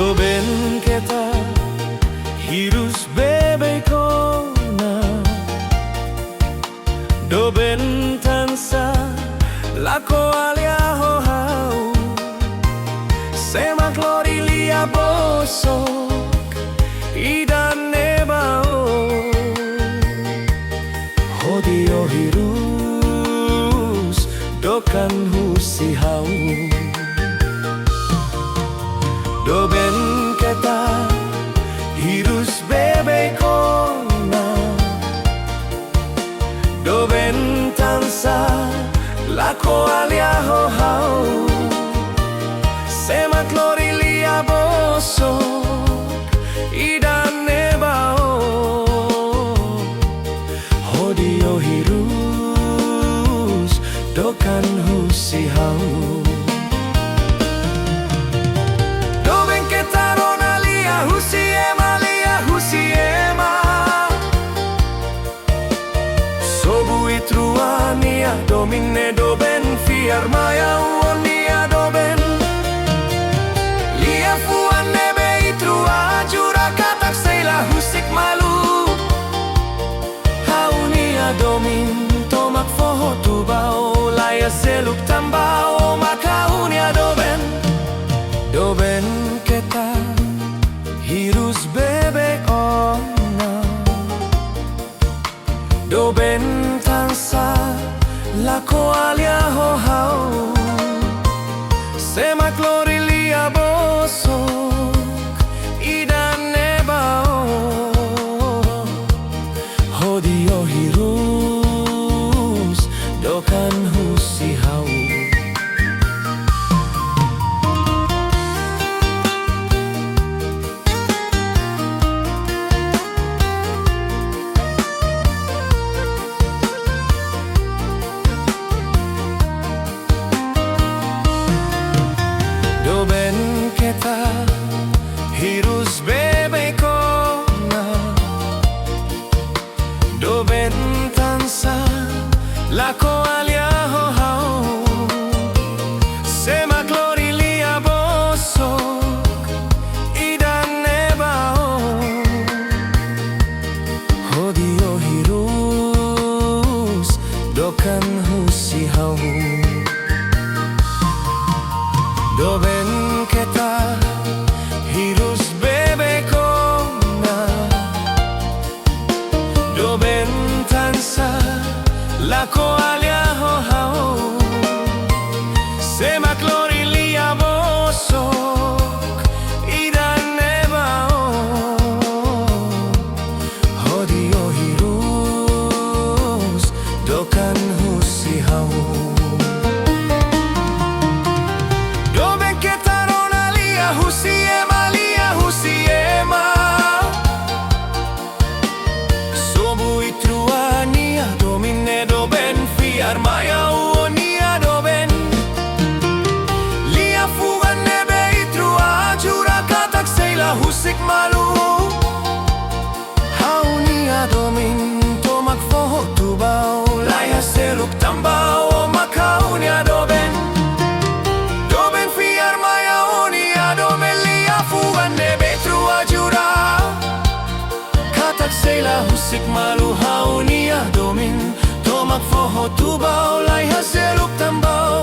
Doben keta hirus bebe kona, doben tansa lako alia ho hau, semak lori lia bosok idan nebao, hodio hirus dokan husi hau. Doben keta hirus bebe kona, doben tansa lako alia ho hau, semak lori lia bosok idan nebao, hodio hirus dokan husi hau. Domine doben fiar maya uonia doben lia fuan nebe itrua jura katak seila husik malu haunia domin tomak foho tubao laya seluk tambao makaunia doben doben keta hirus bebe ona doben tansa lako alia ho hau, semak lori lia bosok idan nebao, hodio hirus dokan husi hau. Doben keta hirus bebe kona, doben tansa lako alia ho hau, semak lori lia bosok idan nebao, hodio hirus dokan husi hau. Doben keta hirus bebe kona, doben tansa lako alia ho hau, semak lori lia bosok idan nebao, hodio hirus dokan husi hau. Maya uonia doben lia fugan nebe itrua jura katak seila husik malu haunia domin tomak foho tubao laya seluk tambao makaunia doben doben fiar maya uonia doben lia fugan nebe itrua jura katak seila husik malu haunia domin tomak foho tubao lai haseluk tambao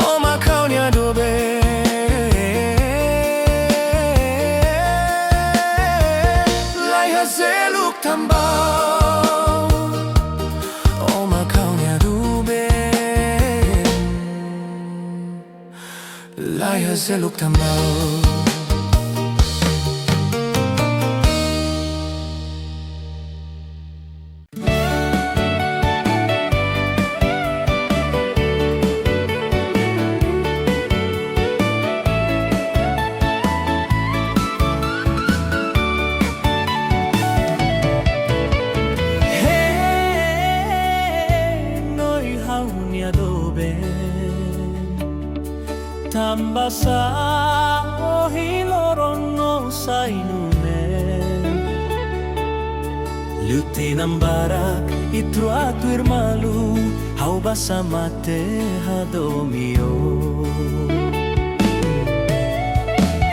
o makaunia dobe lai haseluk tambao o makaunia dobe lai haseluk tambao. Tambasa o hiloron no sainumen Lutinang barak itruatuir malu hau basa mate hadomio.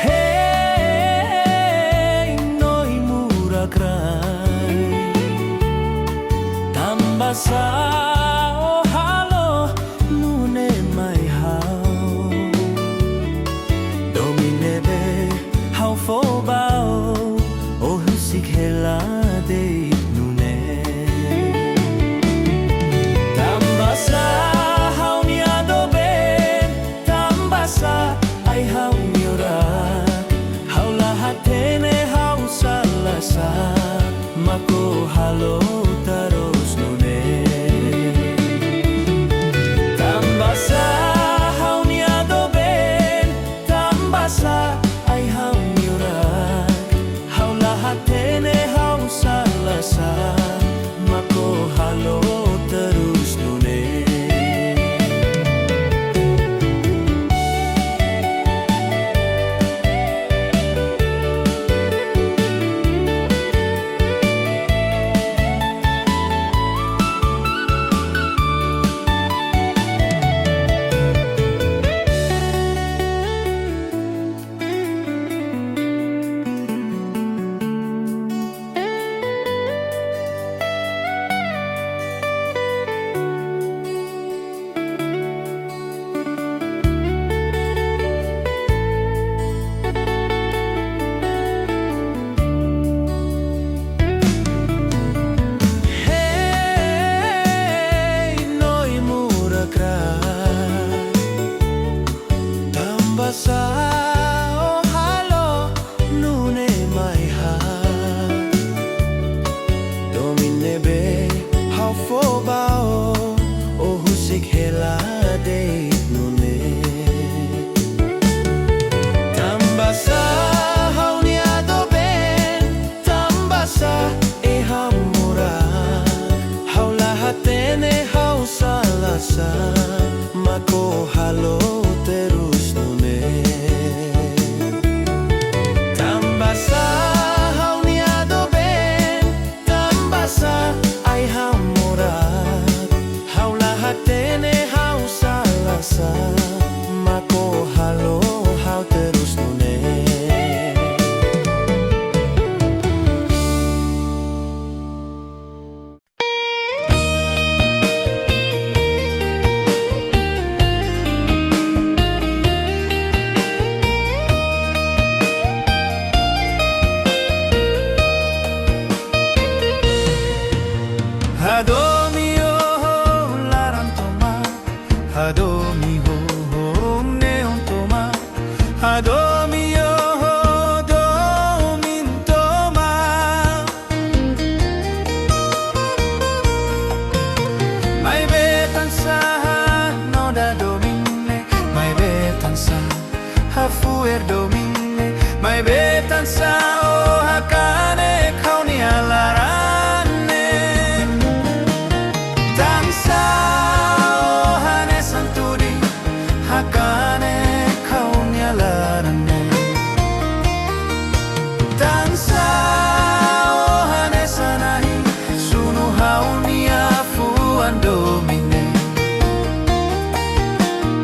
Hey bahasa oh halo nune mai hao domine be hao fo bao oh husik hela de nune tambasa hao nia do be tambasa ai hao miura hao lahatene hao salasa mako halo terus nune tambasa hau niado ben tambasa ai hau miura hau lahatene hau salasa mako halo terus nune tambasa oh halo nune mai ha domine be hau fo bao oh husik hela de nune tambasa hau niado ben tambasa e hau mura hau lahatene hau salasa mako halo terus nune tambasa hau niado ben tambasa ai hau mura hau lahatene hau salasa mako halo hau terus nune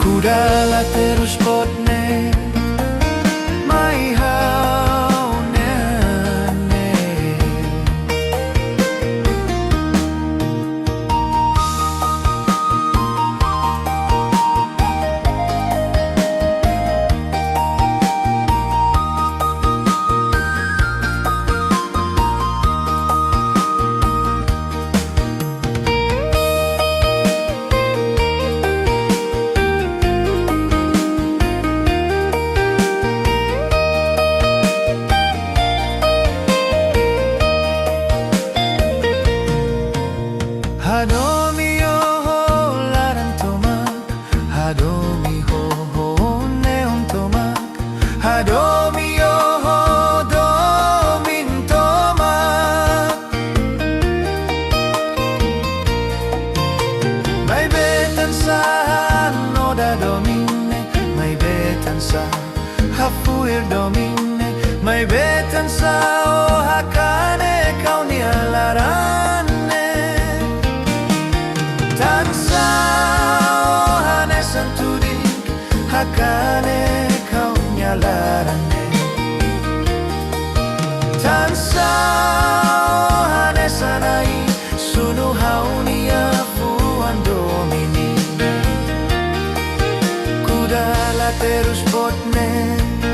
Kudala terus potne mai hau nene hafuir domine mai betan sao hakane kau ni alarane tan sao hane santudi hakane kau ni alarane tan sao hane sanai sunu haunia terus botnen